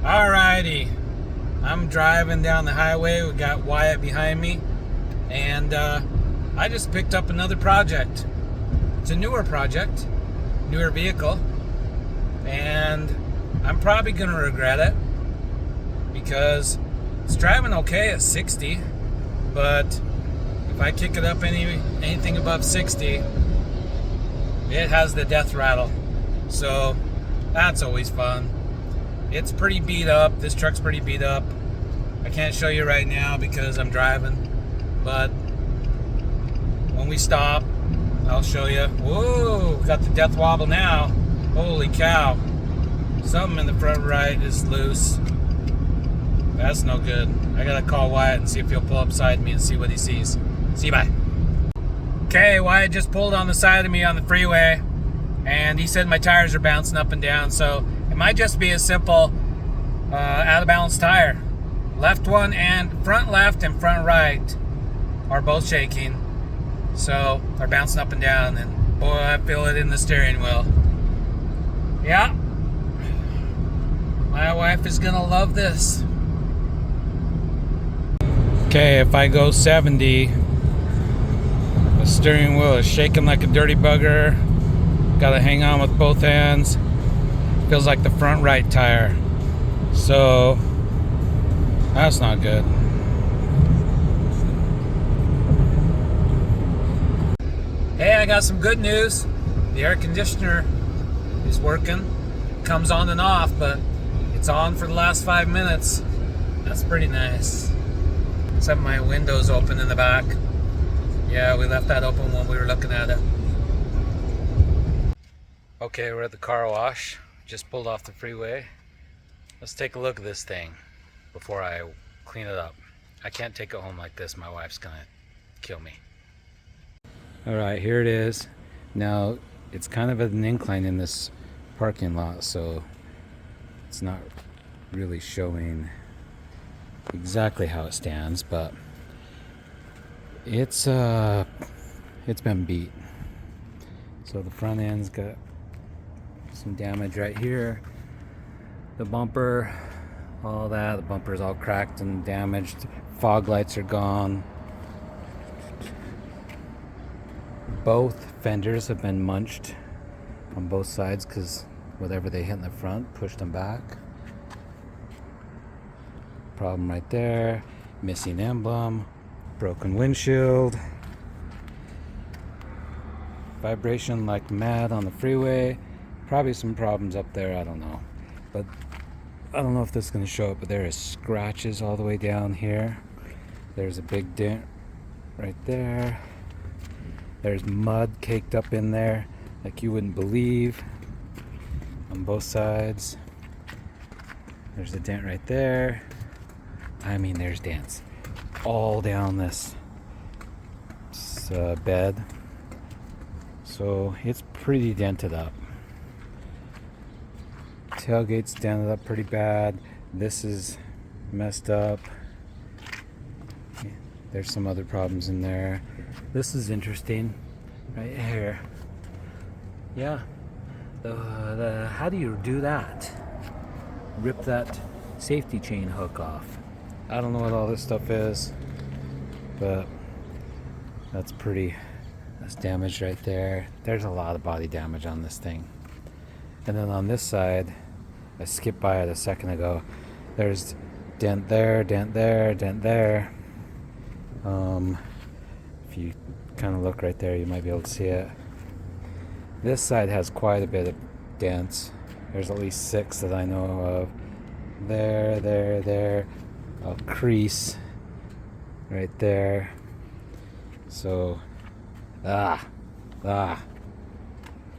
Alrighty, I'm driving down the highway. We got Wyatt behind me, and I just picked up another project. It's a newer project, newer vehicle, and I'm probably gonna regret it because it's driving okay at 60, but if I kick it up anything above 60, it has the death rattle. So that's always fun. It's pretty beat up. This truck's pretty beat up. I can't show you right now because I'm driving, but when we stop, I'll show you. Whoa, got the death wobble now. Holy cow. Something in the front right is loose. That's no good. I gotta call Wyatt and see if he'll pull up beside me and see what he sees. See you, bye. Okay, Wyatt just pulled on the side of me on the freeway, and he said my tires are bouncing up and down, so it might just be a simple out of balance tire. Left one and front left and front right are both shaking, so they're bouncing up and down, and boy, I feel it in the steering wheel. Yeah, my wife is gonna love this. Okay, if I go 70, the steering wheel is shaking like a dirty bugger. Gotta hang on with both hands. Feels like the front right tire. So that's not good. Hey, I got some good news. The air conditioner is working. Comes on and off, but it's on for the last 5 minutes. That's pretty nice. Except my window's open in the back. Yeah, we left that open when we were looking at it. Okay, we're at the car wash. Just pulled off the freeway. Let's take a look at this thing before I clean it up. I can't take it home like this. My wife's gonna kill me. Alright, here it is. Now, it's kind of at an incline in this parking lot, so it's not really showing exactly how it stands, but it's been beat. So the front end's got some damage right here. The bumper, all that. The bumper's all cracked and damaged. Fog lights are gone. Both fenders have been munched on both sides because whatever they hit in the front pushed them back. Problem right there. Missing emblem. Broken windshield. Vibration like mad on the freeway. Probably some problems up there, I don't know. But I don't know if this is going to show up, but there is scratches all the way down here. There's a big dent right there. There's mud caked up in there like you wouldn't believe on both sides. There's a dent right there. I mean, there's dents all down this bed. So it's pretty dented up. Tailgate's dented up pretty bad. This is messed up. There's some other problems in there. This is interesting right here. Yeah, how do you do that? Rip that safety chain hook off. I don't know what all this stuff is, but that's damage right there. There's a lot of body damage on this thing. And then on this side, I skipped by it a second ago. There's dent there, dent there, dent there. If you kind of look right there, you might be able to see it. This side has quite a bit of dents. There's at least 6 that I know of. There. A crease right there. So,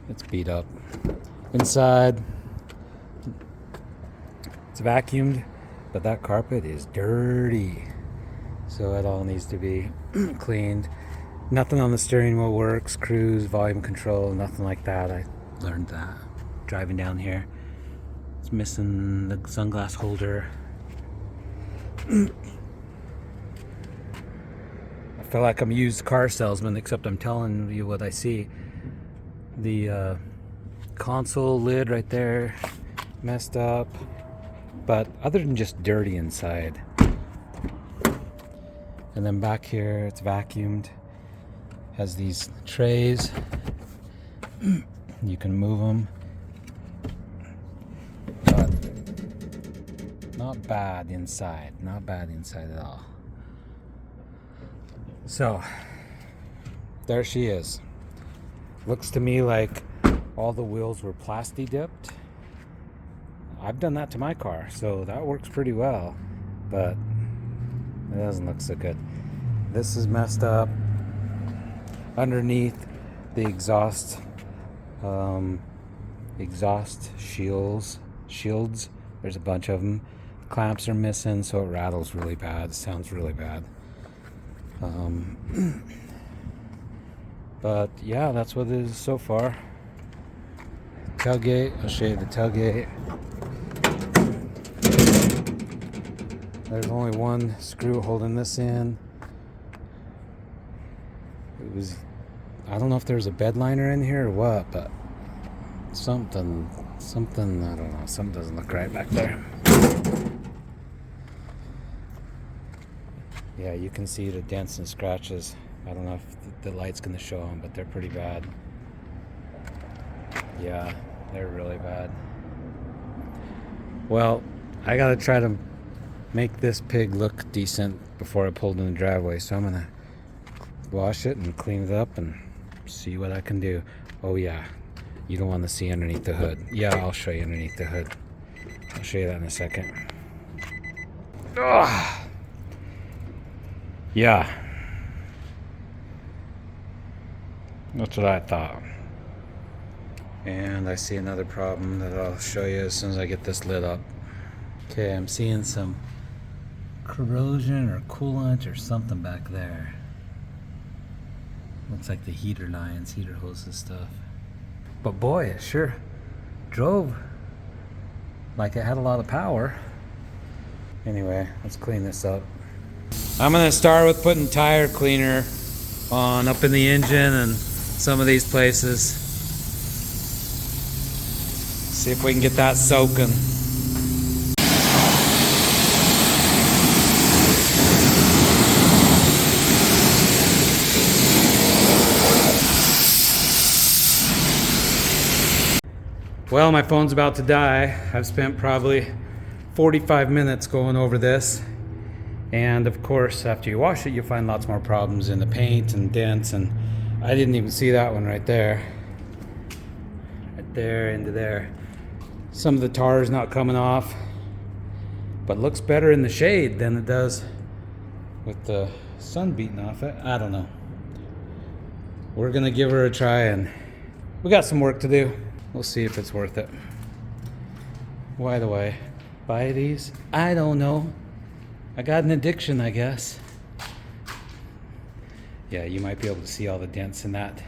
it's beat up. Inside, it's vacuumed, but that carpet is dirty. So it all needs to be cleaned. Nothing on the steering wheel works, cruise, volume control, nothing like that. I learned that driving down here. It's missing the sunglass holder. I feel like I'm a used car salesman, except I'm telling you what I see. The console lid right there messed up. But other than just dirty inside. And then back here, it's vacuumed. Has these trays. You can move them. But not bad inside. Not bad inside at all. So, there she is. Looks to me like all the wheels were plasti dipped. I've done that to my car, so that works pretty well. But it doesn't look so good. This is messed up. Underneath the exhaust shields, there's a bunch of them. Clamps are missing, so it rattles really bad. Sounds really bad. But yeah, that's what it is so far. Tailgate, I'll show you the tailgate. There's only one screw holding this in. I don't know if there's a bed liner in here or what, but something, I don't know, something doesn't look right back there. Yeah, you can see the dents and scratches. I don't know if the light's gonna show them, but they're pretty bad. Yeah, they're really bad. Well, I gotta try to make this pig look decent before I pull it in the driveway, so I'm gonna wash it and clean it up and see what I can do. Oh yeah, you don't want to see underneath the hood. Yeah, I'll show you underneath the hood. I'll show you that in a second. Ugh. Yeah, that's what I thought. And I see another problem that I'll show you as soon as I get this lid up. Okay, I'm seeing some corrosion or coolant or something back there. Looks like the heater lines, heater hoses stuff. But boy, it sure drove like it had a lot of power. Anyway, let's clean this up. I'm gonna start with putting tire cleaner on up in the engine and some of these places. See if we can get that soaking. Well, my phone's about to die. I've spent probably 45 minutes going over this. And of course, after you wash it, you find lots more problems in the paint and dents. And I didn't even see that one right there. Right there into there. Some of the tar is not coming off, but looks better in the shade than it does with the sun beating off it. I don't know. We're gonna give her a try, and we got some work to do. We'll see if it's worth it. Why do I buy these? I don't know. I got an addiction, I guess. Yeah, you might be able to see all the dents in that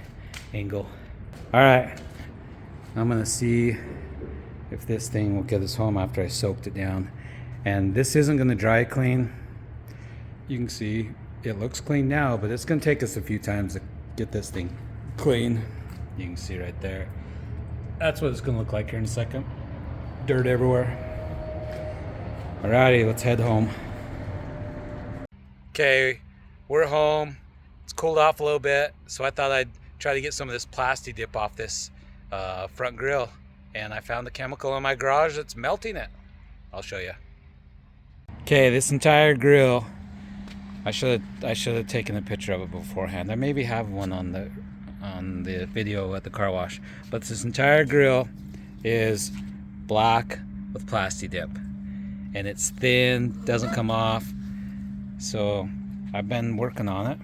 angle. All right, I'm gonna see if this thing will get us home after I soaked it down. And this isn't gonna dry clean. You can see it looks clean now, but it's gonna take us a few times to get this thing clean. You can see right there. That's what it's gonna look like here in a second. Dirt everywhere. Alrighty, let's head home. Okay, we're home. It's cooled off a little bit, so I thought I'd try to get some of this plasti dip off this front grille. And I found a chemical in my garage that's melting it. I'll show you. Okay, this entire grille, I should have taken a picture of it beforehand. I maybe have one on the video at the car wash, but this entire grille is black with plasti dip, and it's thin, doesn't come off. So I've been working on it,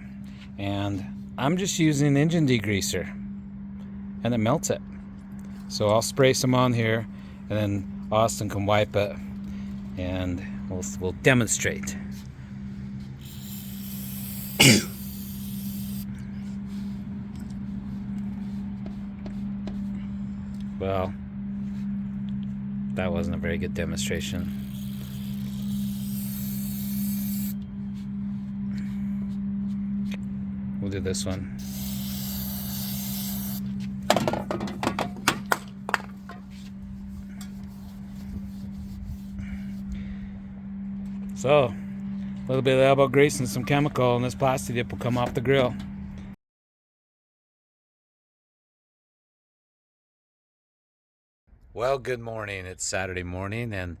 and I'm just using engine degreaser, and it melts it. So I'll spray some on here, and then Austin can wipe it, and we'll demonstrate. Well, that wasn't a very good demonstration. We'll do this one. So, a little bit of elbow grease and some chemical, and this plastic dip will come off the grill. Well, good morning. It's Saturday morning, and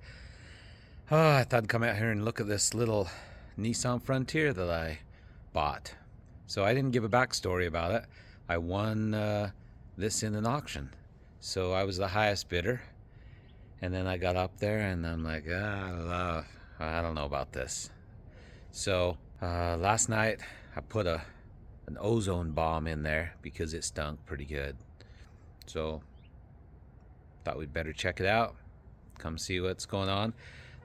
I thought I'd come out here and look at this little Nissan Frontier that I bought. So I didn't give a backstory about it. I won this in an auction. So I was the highest bidder, and then I got up there, and I'm like, I don't know about this. So last night I put an ozone bomb in there because it stunk pretty good. So thought we'd better check it out, come see what's going on.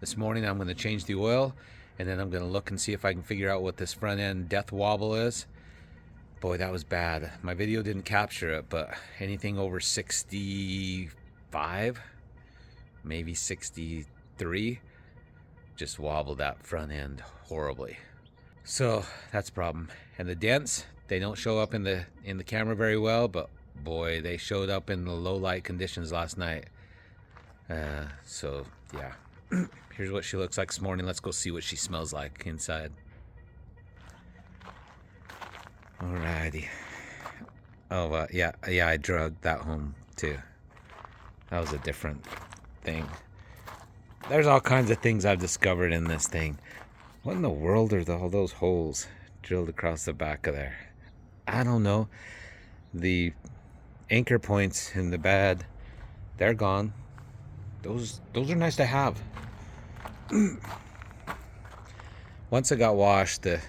This morning I'm going to change the oil, and then I'm going to look and see if I can figure out what this front end death wobble is. Boy, that was bad. My video didn't capture it, but anything over 65, maybe 63, just wobbled that front end horribly. So that's a problem. And the dents, they don't show up in the camera very well, but boy, they showed up in the low light conditions last night. So yeah, here's what she looks like this morning. Let's go see what she smells like inside. Alrighty. Oh yeah, I drugged that home too. That was a different thing. There's all kinds of things I've discovered in this thing. What in the world are all those holes drilled across the back of there? I don't know. The anchor points in the bed, they're gone. Those are nice to have. Once it got washed, the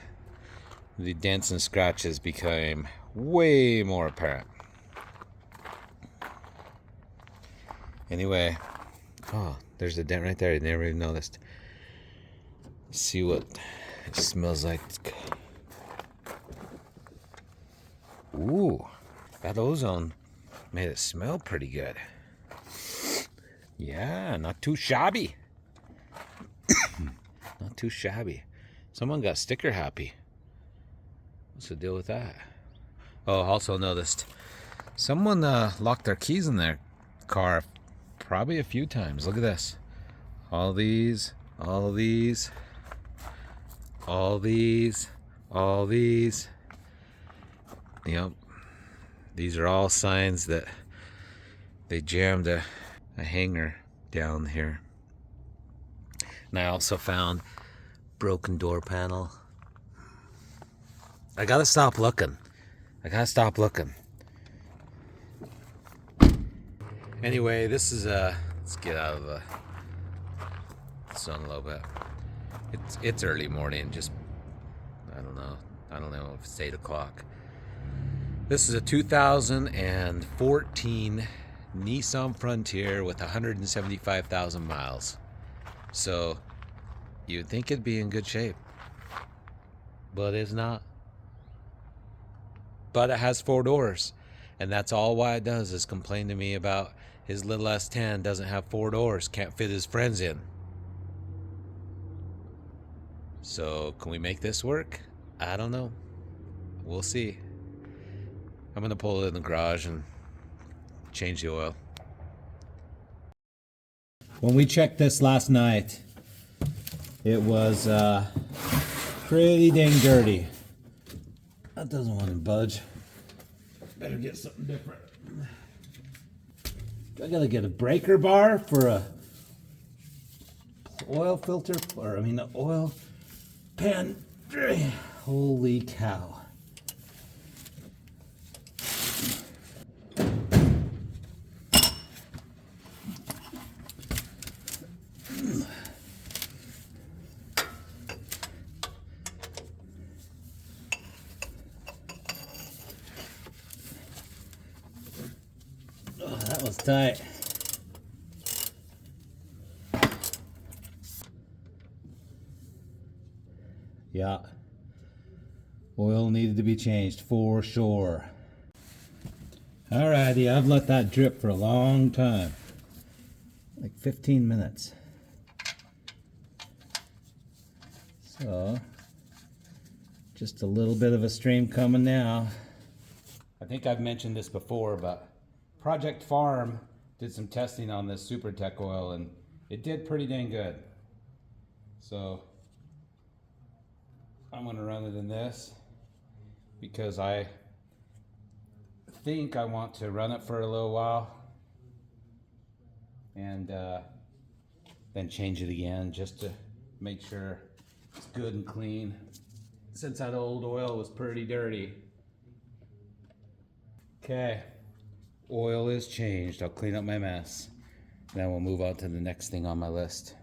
dents and scratches became way more apparent. Anyway, oh, there's a dent right there. I never even noticed. Let's see what it smells like. Ooh, that ozone made it smell pretty good. Yeah, not too shabby. Not too shabby. Someone got sticker happy. What's the deal with that? Oh, also noticed someone locked their keys in their car probably a few times. Look at this. All these. Yep. These are all signs that they jammed a hanger down here. And I also found broken door panel. I gotta stop looking. Anyway, this is let's get out of the sun a little bit. It's early morning, just I don't know if it's 8 o'clock. This is a 2014 Nissan Frontier with 175,000 miles. So you'd think it'd be in good shape, but it's not. But it has 4 doors, and that's all Wyatt does is complain to me about his little S10 doesn't have 4 doors, can't fit his friends in. So can we make this work? I don't know. We'll see. I'm gonna pull it in the garage and change the oil. When we checked this last night, it was pretty dang dirty. That doesn't want to budge. Better get something different. I gotta get a breaker bar for a oil filter, or I mean the oil pan. Holy cow. Oh, that was tight. Yeah. Oil needed to be changed for sure. Alrighty, I've let that drip for a long time. Like 15 minutes. So, just a little bit of a stream coming now. I think I've mentioned this before, but Project Farm did some testing on this Super Tech oil, and it did pretty dang good. So I'm gonna run it in this because I think I want to run it for a little while and then change it again just to make sure it's good and clean, since that old oil was pretty dirty. Okay, oil is changed. I'll clean up my mess. Then we'll move on to the next thing on my list.